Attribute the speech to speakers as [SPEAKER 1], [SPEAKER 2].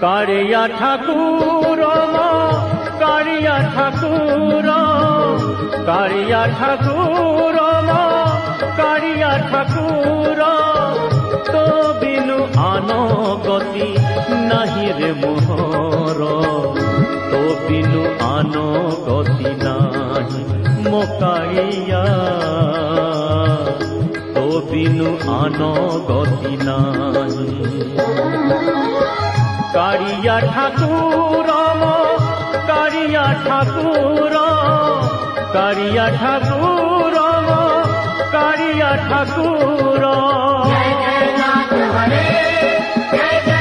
[SPEAKER 1] कारिया ठाकुर कारिया ठाकुर कारिया ठाकुर कारिया ठाकुर तो बिनु आनो गति नहीं रे मोहर तो बिनु आनो गति नहीं मो कारिया तो बिनु आनो गति नहीं कारिया ठाकुर कारिया ठाकुर कारिया ठाकुर कारिया ठाकुर
[SPEAKER 2] जय जय नाथ हरे जय जय